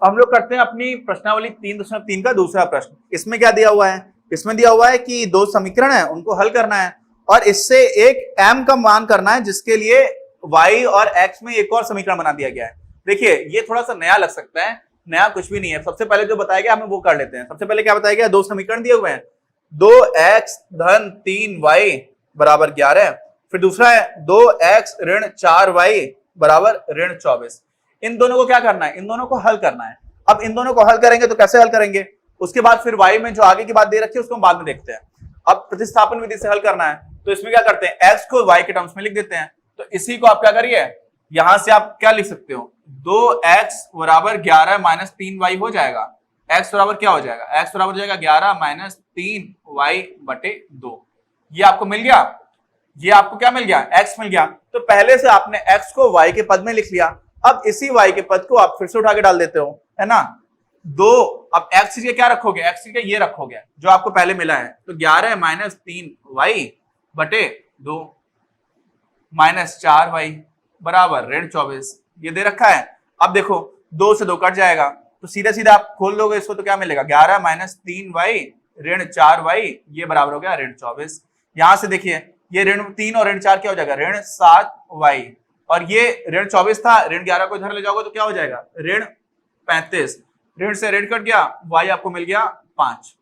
हम लोग करते हैं अपनी प्रश्नावली 3.3 का दूसरा प्रश्न। इसमें क्या दिया हुआ है? इसमें दिया हुआ है कि दो समीकरण है, उनको हल करना है और इससे एक m का मान करना है, जिसके लिए y और x में एक और समीकरण बना दिया गया है। देखिए ये थोड़ा सा नया लग सकता है, नया कुछ भी नहीं है। सबसे पहले जो बताया गया हमें वो कर लेते हैं। सबसे पहले क्या बताया गया? दो समीकरण दिए हुए हैं, 2x धन 3y बराबर 11, फिर दूसरा है 2x ऋण 4y बराबर ऋण 24। इन दोनों को क्या करना है? इन दोनों को हल करना है। अब इन दोनों को हल करेंगे तो कैसे हल करेंगे? उसके बाद फिर y में जो आगे की बात दे रखी है उसको हम बाद में देखते हैं। अब प्रतिस्थापन विधि से हल करना है, तो इसमें क्या करते हैं? x को y के टर्म्स में लिख देते हैं। तो इसी को आप क्या करिए, यहां से आप क्या लिख सकते हो? 2x बराबर 11 माइनस 3y हो जाएगा। x बराबर क्या हो जाएगा? x बराबर हो जाएगा 11 माइनस 3y बटे 2। ये आपको मिल गया। ये आपको क्या मिल गया? x मिल गया। तो पहले से आपने x को y के पद में लिख लिया। अब इसी y के पद को आप फिर से उठा के डाल देते हो, है ना? दो, अब x के क्या रखोगे? x के ये रखोगे जो आपको पहले मिला है। तो 11 माइनस 3y बटे 2 माइनस 4y बराबर ऋण 24, ये दे रखा है। अब देखो 2 से 2 कट जाएगा, तो सीधे सीधे आप खोल दोगे इसको तो क्या मिलेगा? 11 माइनस 3y ऋण 4y ये बराबर हो गया ऋण 24। यहां से देखिए ये ऋण 3 और ऋण 4 क्या हो जाएगा? ऋण 7y, और ये ऋण 24 था, ऋण 11 को इधर ले जाओगे तो क्या हो जाएगा? ऋण 35। ऋण से ऋण कट गया, y आपको मिल गया 5।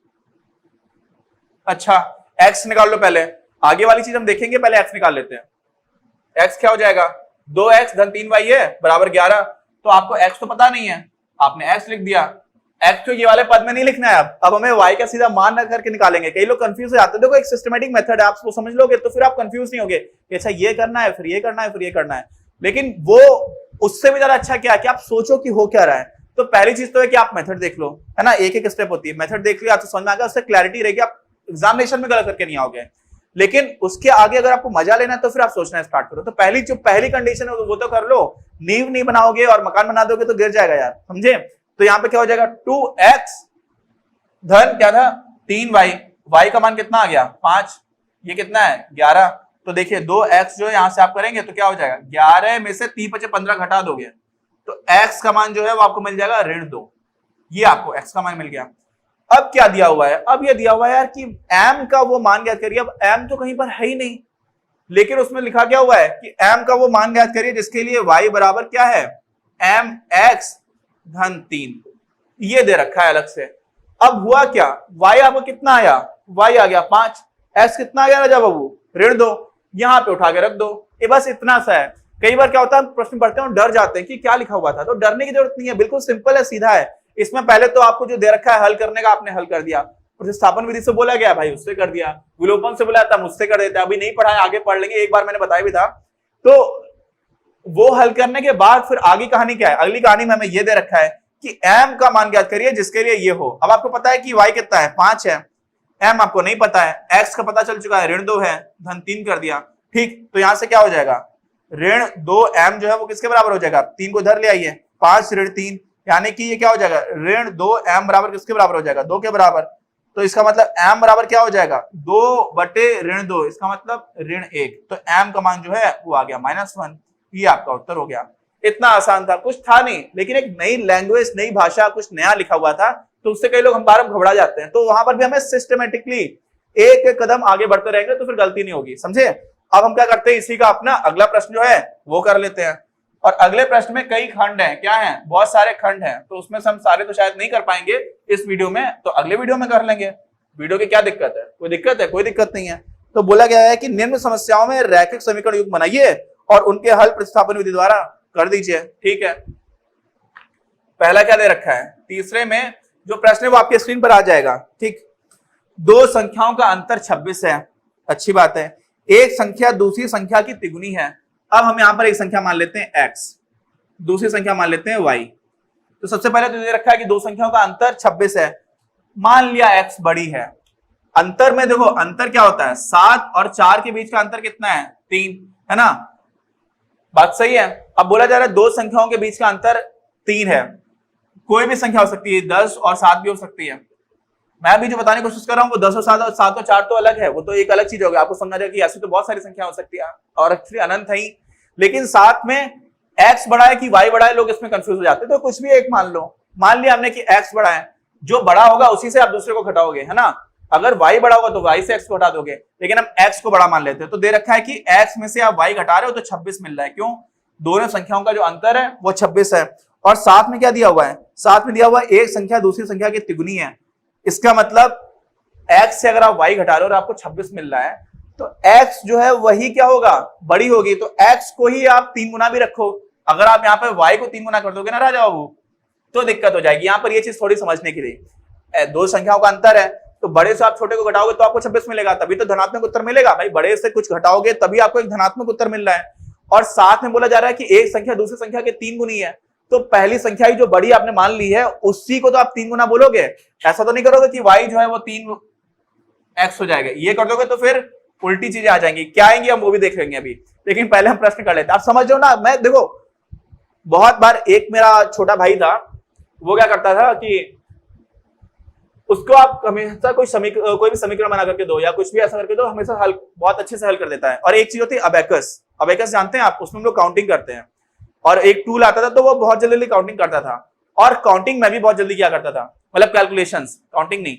अच्छा x निकाल लो पहले, आगे वाली चीज हम देखेंगे, पहले x निकाल लेते हैं। x क्या हो जाएगा? 2x धन 3y है बराबर 11। तो आपको x तो पता नहीं है, आपने x लिख दिया। x को ये वाले पद में नहीं लिखना है। अब हमें y का सीधा मान न करके निकालेंगे। कई लोग कंफ्यूज हो जाते हैं। देखो एक सिस्टमेटिक मेथड है, आप उसको समझ लोगे तो फिर आप कंफ्यूज नहीं होगे कि अच्छा ये करना है, फिर ये करना है, फिर ये करना है। लेकिन वो उससे भी ज्यादा अच्छा क्या है कि आप सोचो कि हो क्या रहा है। तो पहली चीज तो है कि आप मेथड देख लो, है ना? एक एक स्टेप होती है, मेथड देख लिया तो समझ में आ गया, उससे क्लैरिटी रहेगी, आप एग्जामिनेशन में गलत करके नहीं आओगे। लेकिन उसके आगे अगर आपको मजा लेना है तो फिर आप सोचना स्टार्ट करो। तो पहली कंडीशन है वो तो कर लो। नींव नहीं बनाओगे और मकान बना दोगे तो गिर जाएगा यार, समझे? तो यहाँ पे क्या हो जाएगा? 2x धन क्या था? 3y, y का मान कितना आ गया? 5, ये कितना है? 11। तो देखिए 2x जो है यहां से आप करेंगे तो क्या हो जाएगा? 11 में से 3 × 15 घटा दोगे तो x का मान जो है वो आपको मिल जाएगा ऋण 2। ये आपको x का मान मिल गया। अब क्या दिया हुआ है? अब ये दिया हुआ है यार कि m का वो मान ज्ञात करिए। अब m तो कहीं पर है ही नहीं, लेकिन उसमें लिखा क्या हुआ है कि m का वो मान ज्ञात करिए जिसके लिए y बराबर क्या है? mx धन 3, ये दे रखा है अलग से। अब हुआ क्या? y आपको कितना आया? y आ गया 5, x कितना आ गया राजा बाबू? ऋण 2। यहां पे उठा के रख दो, ये बस इतना सा है। कई बार क्या होता है, प्रश्न पढ़ते हैं और डर जाते हैं कि क्या लिखा हुआ था। तो डरने की जरूरत नहीं है, बिल्कुल सिंपल है, सीधा है। इसमें पहले तो आपको जो दे रखा है हल करने का, आपने हल कर दिया। प्रतिस्थापन विधि से बोला गया भाई, उससे कर दिया। विलोपन से बोला था, मुझसे कर देते। अभी नहीं पढ़ा है, आगे पढ़ लेंगे, एक बार मैंने बताया भी था। तो वो हल करने के बाद फिर आगे कहानी क्या है? अगली कहानी में हमें ये दे रखा है कि m का मान ज्ञात करिए जिसके लिए ये हो। अब आपको पता है कि y कितना है? 5 है। m आपको नहीं पता है, x का पता चल चुका है, ऋण 2 है, धन 3 कर दिया। ठीक, तो यहां से क्या हो जाएगा? ऋण 2m जो है वो किसके बराबर हो जाएगा? 3 को इधर ले आइए, 5 ऋण 3, यानी कि ये क्या हो जाएगा? ऋण 2m बराबर किसके बराबर हो जाएगा? 2 के बराबर। तो इसका मतलब m बराबर क्या हो जाएगा? 2 बटे ऋण 2, इसका मतलब ऋण 1। तो m का मान जो है वो आ गया -1। ये आपका उत्तर हो गया। इतना आसान था, कुछ था नहीं, लेकिन एक नई लैंग्वेज, नई भाषा, कुछ नया लिखा हुआ था, तो उससे कई लोग हम बार घबरा जाते हैं। तो वहां पर भी हमें सिस्टमेटिकली एक एक कदम आगे बढ़ते रहेंगे तो फिर गलती नहीं होगी, समझे? अब हम क्या करते हैं, इसी का अपना अगला प्रश्न जो है वो कर लेते हैं। और अगले प्रश्न में कई खंड हैं, क्या है? बहुत सारे खंड हैं, तो उसमें से हम सारे तो शायद नहीं कर पाएंगे इस वीडियो में, तो अगले वीडियो में कर लेंगे। वीडियो की क्या दिक्कत है? कोई दिक्कत है? कोई दिक्कत नहीं है। तो बोला गया है कि निम्न समस्याओं में रैखिक समीकरण युग्म बनाइए और उनके हल प्रतिस्थापन विधि द्वारा कर दीजिए। ठीक है, पहला क्या दे रखा है? तीसरे में जो प्रश्न है वो आपके स्क्रीन पर आ जाएगा। ठीक, दो संख्याओं का अंतर 26 है, अच्छी बात है। एक संख्या दूसरी संख्या की तिगुनी है। अब हम यहां पर एक संख्या मान लेते हैं x, दूसरी संख्या मान लेते हैं y। तो सबसे पहले तो दे रखा है कि दो संख्याओं का अंतर 26 है। मान लिया x बड़ी है। अंतर में देखो, अंतर क्या होता है? 7 और 4 के बीच का अंतर कितना है? 3, है ना? बात सही है। अब बोला जा रहा है दो संख्याओं के बीच का अंतर 3 है। कोई भी संख्या हो सकती है, 10 और 7 भी हो सकती है। मैं भी जो बताने की कोशिश कर रहा हूँ वो 10 और 7 और 7 और 4 तो अलग है, वो तो एक अलग चीज होगी। आपको समझना चाहिए कि ऐसी तो बहुत सारी संख्या हो सकती है और एक्चुअली अनंत है ही, लेकिन साथ में एक्स बड़ा है कि वाई बड़ा है, लोग इसमें कंफ्यूज हो जाते हैं। तो कुछ भी एक मान लो, मान लिया हमने कि एक्स बड़ा है, जो बड़ा होगा उसी से आप दूसरे को घटाओगे, है ना। अगर वाई बड़ा होगा तो वाई से एक्स को घटा दोगे, लेकिन हम एक्स को बड़ा मान लेते हैं। तो दे रखा है कि एक्स में से आप वाई घटा रहे हो तो 26 मिल रहा है। क्यों? दोनों संख्याओं का जो अंतर है वो 26 है। और साथ में क्या दिया हुआ है? साथ में दिया हुआ एक संख्या दूसरी संख्या की तिगुनी है। इसका मतलब x से अगर आप y घटा रहे हो और आपको 26 मिल रहा है, तो x जो है वही क्या होगा? बड़ी होगी। तो x को ही आप 3 गुना भी रखो। अगर आप यहाँ पे y को 3 गुना कर दोगे ना राजा बाबू, तो दिक्कत हो जाएगी। यहाँ पर ये चीज थोड़ी समझने की रही, दो संख्याओं का अंतर है, तो बड़े से आप छोटे को घटाओगे तो आपको 26 मिलेगा, तभी तो धनात्मक उत्तर मिलेगा भाई। बड़े से कुछ घटाओगे तभी आपको एक धनात्मक उत्तर मिल रहा है। और साथ में बोला जा रहा है कि एक संख्या दूसरी संख्या के 3 गुनी है, तो पहली संख्या ही जो बड़ी आपने मान ली है उसी को तो आप 3 गुना बोलोगे। ऐसा तो नहीं करोगे कि y जो है वो 3x हो जाएगा। ये कर दोगे तो फिर उल्टी चीजें आ जाएंगी। क्या आएंगी हम वो भी देख लेंगे अभी, लेकिन पहले हम प्रश्न कर लेते हैं। आप समझ लो ना। मैं देखो बहुत बार, एक मेरा छोटा भाई था, वो क्या करता था कि उसको आप हमेशा कोई भी समीकरण बना करके दो या कुछ भी ऐसा करके दो, हमेशा हल बहुत अच्छे से हल कर देता है। और एक चीज होती है अबेकस। अबेकस जानते हैं आप? उसमें हम लोग काउंटिंग करते हैं, और एक टूल आता था तो वो बहुत जल्दी काउंटिंग करता था। और काउंटिंग मैं भी बहुत जल्दी किया करता था, मतलब कैलकुलेशंस, काउंटिंग नहीं।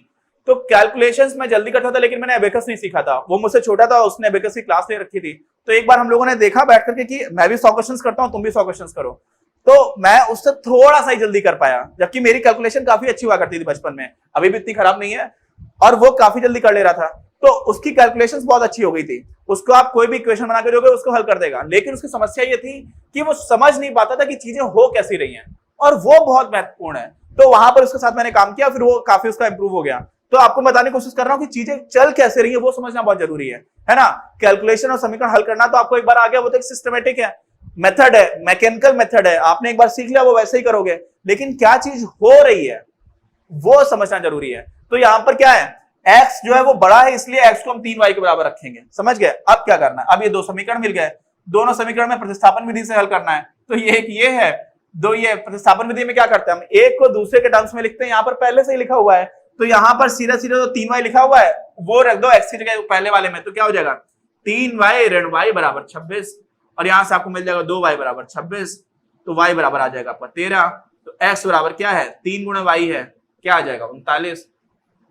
तो कैलकुलेशंस मैं जल्दी करता था, लेकिन मैंने अबेकस नहीं सीखा था। वो मुझसे छोटा था, उसने अबेकस की क्लास ले रखी थी। तो एक बार हम लोगों ने देखा बैठ करके कि मैं भी 100 क्वेश्चन करता हूं, तुम भी 100 क्वेश्चन करो। तो मैं उससे थोड़ा सा ही जल्दी कर पाया, जबकि मेरी कैलकुलेशन काफी अच्छी हुआ करती थी बचपन में, अभी भी इतनी खराब नहीं है, और वो काफी जल्दी कर ले रहा था। तो उसकी कैलकुलेशंस बहुत अच्छी हो गई थी। उसको आप कोई भी इक्वेशन बना के दोगे उसको हल कर देगा। लेकिन उसकी समस्या ये थी कि वो समझ नहीं पाता था कि चीजें हो कैसी रही हैं, और वो बहुत महत्वपूर्ण है। तो वहां पर उसके साथ मैंने काम किया, फिर वो काफी उसका इंप्रूव हो गया। तो आपको बताने की कोशिश कर रहा हूं कि चीजें चल कैसे रही है वो समझना बहुत जरूरी है ना। कैलकुलेशन और समीकरण हल करना तो आपको एक बार आ गया, वो तो एक सिस्टमेटिक है, मेथड है, मैकेनिकल मेथड है, आपने एक बार सीख लिया वो वैसे ही करोगे। लेकिन क्या चीज हो रही है वो समझना जरूरी है। तो यहां पर क्या है, x जो है वो बड़ा है, इसलिए x को हम 3y के बराबर रखेंगे। समझ गए? अब क्या करना है, अब ये दो समीकरण मिल गए, दोनों समीकरण में प्रतिस्थापन विधि से हल करना है। तो ये है दो, ये प्रतिस्थापन विधि में क्या करते हैं, हम एक को दूसरे के टर्म्स में लिखते हैं। यहाँ पर पहले से ही लिखा हुआ है, तो यहाँ पर सीधा सीधा जो 3y लिखा हुआ है वो रख दो x की जगह पहले वाले में। तो क्या हो जाएगा, 3y ऋण y बराबर 26, और यहां से आपको मिल जाएगा 2y बराबर 26, तो y बराबर आ जाएगा आपका 13। तो x बराबर क्या है, 3 गुणा y है, क्या आ जाएगा 39।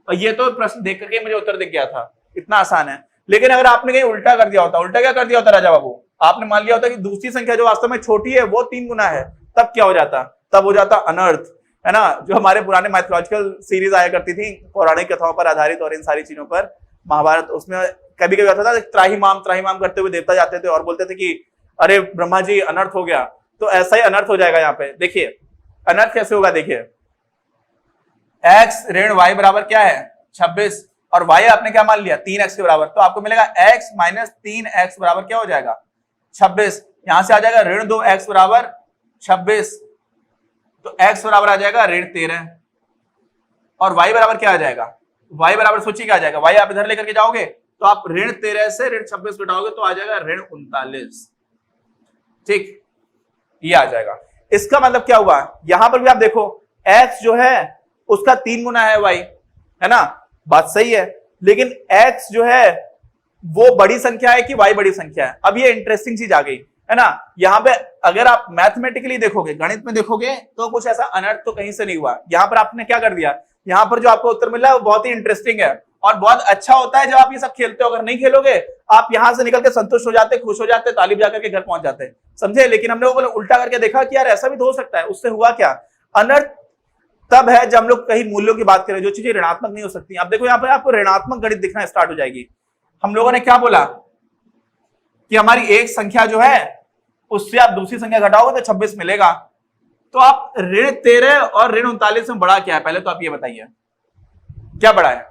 और ये तो प्रश्न देख करके मुझे उत्तर दिख गया था, इतना आसान है। लेकिन अगर आपने कहीं उल्टा कर दिया होता, उल्टा क्या कर दिया होता राजा बाबू, आपने मान लिया होता कि दूसरी संख्या जो वास्तव में छोटी है वो 3 गुना है, तब क्या हो जाता, तब हो जाता अनर्थ, है ना। जो हमारे पुराने मैथोलॉजिकल सीरीज आया करती थी पौराणिक कथाओं पर आधारित और इन सारी चीजों पर, महाभारत, उसमें कभी कभी आता था त्राहिमाम करते हुए देवता जाते थे और बोलते थे कि अरे ब्रह्मा जी अनर्थ हो गया। तो ऐसा ही अनर्थ हो जाएगा यहाँ पे। देखिए अनर्थ कैसे होगा, देखिए x ऋण y बराबर क्या है 26, और y आपने क्या मान लिया 3x के बराबर, तो आपको मिलेगा x माइनस 3x बराबर क्या हो जाएगा 26। यहां से आ जाएगा ऋण 2x बराबर 26, तो x बराबर आ जाएगा ऋण 13, और y बराबर क्या आ जाएगा, y बराबर सोचिए क्या आ जाएगा, y आप इधर लेकर के जाओगे तो आप ऋण 13 से ऋण 26 घटाओगे तो आ जाएगा ऋण 39। ठीक, ये आ जाएगा। इसका मतलब क्या हुआ, यहां पर भी आप देखो x जो है उसका 3 गुना है y, है ना, बात सही है। लेकिन x जो है वो बड़ी संख्या है कि y बड़ी संख्या है। अब ये इंटरेस्टिंग चीज आ गई, है ना। यहाँ पे अगर आप मैथमेटिकली देखोगे, गणित में देखोगे, तो कुछ ऐसा अनर्थ तो कहीं से नहीं हुआ। यहाँ पर आपने क्या कर दिया, यहाँ पर जो आपको उत्तर मिला है वो बहुत ही इंटरेस्टिंग है और बहुत अच्छा होता है जब आप ये सब खेलते हो। अगर नहीं खेलोगे आप यहां से निकल के संतुष्ट हो जाते, खुश हो जाते, ताली बजा करके घर पहुंच जाते, समझे। लेकिन हम लोगों ने उल्टा करके देखा कि यार ऐसा भी तो हो सकता है। उससे हुआ क्या, अनर्थ तब है जब हम लोग कहीं मूल्यों की बात करें, जो चीजें ऋणात्मक नहीं हो सकती। अब देखो यहाँ पर आपको ऋणात्मक गणित दिखना स्टार्ट हो जाएगी। हम लोगों ने क्या बोला कि हमारी एक संख्या जो है उससे आप दूसरी संख्या घटाओगे तो 26 मिलेगा। तो आप ऋण 13 और ऋण 39 में बड़ा क्या है, पहले तो आप ये बताइए क्या बड़ा है।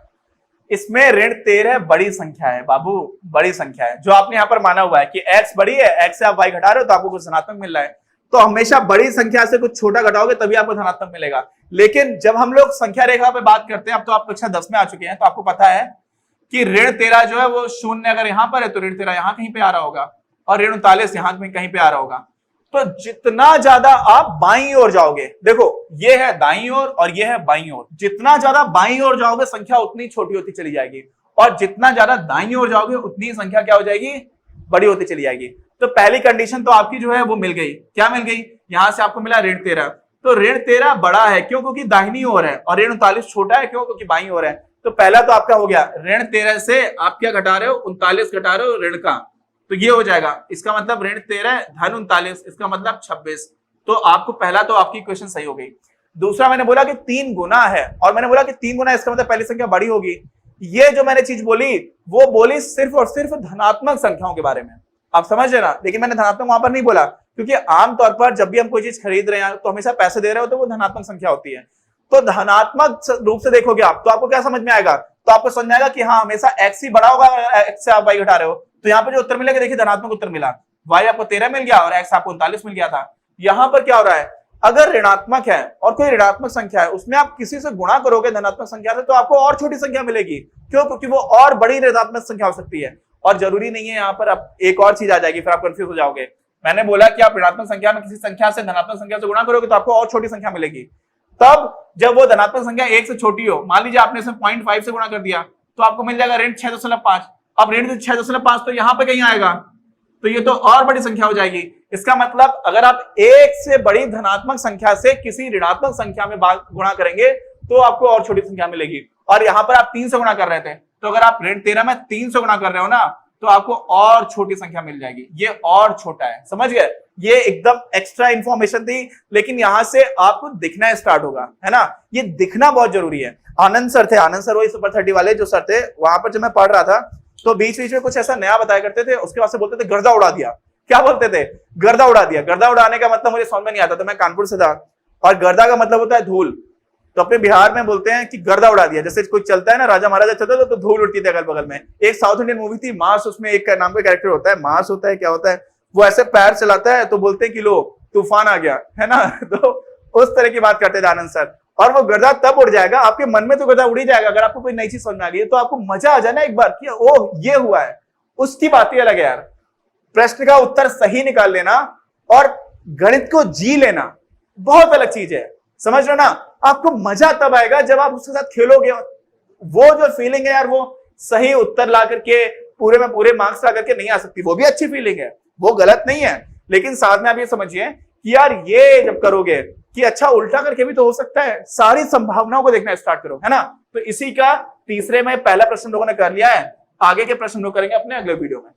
इसमें ऋण 13 बड़ी संख्या है बाबू, बड़ी संख्या है। जो आपने यहां पर माना हुआ है कि x बड़ी है, x से आप y घटा रहे हो तो आपको कुछ धनात्मक मिल रहा है। तो हमेशा बड़ी संख्या से कुछ छोटा घटाओगे तभी आपको धनात्मक मिलेगा। लेकिन जब हम लोग संख्या रेखा पे बात करते हैं, अब तो आप कक्षा 10 में आ चुके हैं, तो आपको पता है कि ऋण 13 जो है वो शून्य अगर यहां पर है तो ऋण 13 यहां कहीं पे आ रहा होगा, और ऋण 39 यहां कहीं पे आ रहा होगा। तो जितना ज्यादा आप बाईं ओर जाओगे, देखो ये है दाईं ओर और ये है बाईं ओर, जितना ज्यादा बाईं ओर जाओगे संख्या उतनी छोटी होती चली जाएगी, और जितना ज्यादा दाईं ओर जाओगे उतनी संख्या क्या हो जाएगी, बड़ी होती चली जाएगी। तो पहली कंडीशन तो आपकी जो है वो मिल गई। क्या मिल गई, यहां से आपको मिला ऋण 13, तो ऋण 13 बड़ा है क्यों, क्योंकि दाहिनी ओर है, और ऋण 39 छोटा है क्यों, क्योंकि बाईं ओर है। तो पहला तो आपका हो गया, ऋण 13 से आप क्या घटा रहे हो, 39 घटा रहे हो ऋण का, तो ये हो जाएगा, इसका मतलब ऋण 13 धन 39, इसका मतलब 26। तो आपको पहला तो आपकी क्वेश्चन सही हो गई। दूसरा मैंने बोला कि 3 गुना है, और मैंने बोला कि 3 गुना, इसका मतलब पहली संख्या बड़ी होगी। ये जो मैंने चीज बोली वो बोली सिर्फ और सिर्फ धनात्मक संख्याओं के बारे में, आप समझ रहे ना, लेकिन मैंने धनात्मक वहां पर नहीं बोला, क्योंकि आमतौर पर जब भी हम कोई चीज खरीद रहे हैं तो हमेशा पैसे दे रहे हो तो वो धनात्मक संख्या होती है। तो धनात्मक रूप से देखोगे आप तो आपको क्या समझ में आएगा, तो आपको समझ में आएगा कि हाँ हमेशा एक्स ही बड़ा होगा, एक्स से आप वाई घटा रहे हो, तो यहाँ पे जो उत्तर मिलेगा देखिए धनात्मक उत्तर मिला, वाई आपको 13 मिल गया और एक्स आपको 39 मिल गया था। यहाँ पर क्या हो रहा है, अगर ऋणात्मक है और कोई ऋणात्मक संख्या है उसमें आप किसी से गुणा करोगे धनात्मक संख्या से, तो आपको और छोटी संख्या मिलेगी, क्यों, क्योंकि वो और बड़ी ऋणात्मक संख्या हो सकती है। और जरूरी नहीं है, यहाँ पर अब एक और चीज आ जाएगी, फिर आप कंफ्यूज हो जाओगे। मैंने बोला कि आप ऋणात्मक संख्या में किसी संख्या से धनात्मक संख्या से गुणा करोगे तो आपको और छोटी संख्या मिलेगी, तब जब वो धनात्मक संख्या 1 से छोटी हो, मान लीजिए आपने इसे 0.5 से गुणा कर दिया, तो आपको मिल जाएगा ऋण 6.5। अब ऋण 6.5 तो यहाँ पे कहीं आएगा, तो ये तो और बड़ी संख्या हो जाएगी। इसका मतलब अगर आप 1 से बड़ी धनात्मक संख्या से किसी ऋणात्मक संख्या में गुणा करेंगे तो आपको और छोटी संख्या मिलेगी। और यहाँ पर आप 3 से गुणा कर रहे थे, तो अगर आप ऋण 13 में 3 से गुणा कर रहे हो ना, तो आपको और छोटी संख्या मिल जाएगी। ये और छोटा है, समझ गए, ये एकदम एक्स्ट्रा इंफॉर्मेशन थी, लेकिन यहां से आपको दिखना स्टार्ट होगा, है ना, ये दिखना बहुत जरूरी है। आनंद सर थे, आनंद सर वही सुपर 30 वाले जो सर थे, वहां पर जब मैं पढ़ रहा था तो बीच बीच में कुछ ऐसा नया बताया करते थे, उसके बाद से बोलते थे गर्दा उड़ा दिया। क्या बोलते थे, गर्दा उड़ा दिया। गर्दा उड़ाने का मतलब मुझे समझ में नहीं आता था, मैं कानपुर से था, और गर्दा का मतलब होता है धूल, तो अपने बिहार में बोलते हैं कि गर्दा उड़ा दिया। जैसे कोई चलता है ना, राजा महाराजा चलता है तो धूल उड़ती थी अगल बगल में। एक साउथ इंडियन मूवी थी मार्स, उसमें एक नाम का कैरेक्टर होता है, मार्स होता है, क्या होता है, वो ऐसे पैर चलाता है तो बोलते हैं कि लो तूफान आ गया, है ना। तो उस तरह की बात करते थे आनंद सर। और वो गर्दा तब उड़ जाएगा, आपके मन में तो गर्दा उड़ ही जाएगा अगर आपको कोई नई चीज समझ में आ गई है, तो आपको मजा आ जाए ना एक बार कि ओह ये हुआ है, उसकी बात ही अलग है यार। प्रश्न का उत्तर सही निकाल लेना और गणित को जी लेना बहुत अलग चीज है, समझ रहे हो ना। आपको मजा तब आएगा जब आप उसके साथ खेलोगे, वो जो फीलिंग है यार, वो सही उत्तर ला करके पूरे में पूरे मार्क्स ला करके नहीं आ सकती, वो भी अच्छी फीलिंग है, वो गलत नहीं है, लेकिन साथ में आप ये समझिए कि यार ये जब करोगे कि अच्छा उल्टा करके भी तो हो सकता है, सारी संभावनाओं को देखना स्टार्ट करो, है ना। तो इसी का तीसरे में पहला प्रश्न लोगों ने कर लिया है, आगे के प्रश्न लोग करेंगे अपने अगले वीडियो में।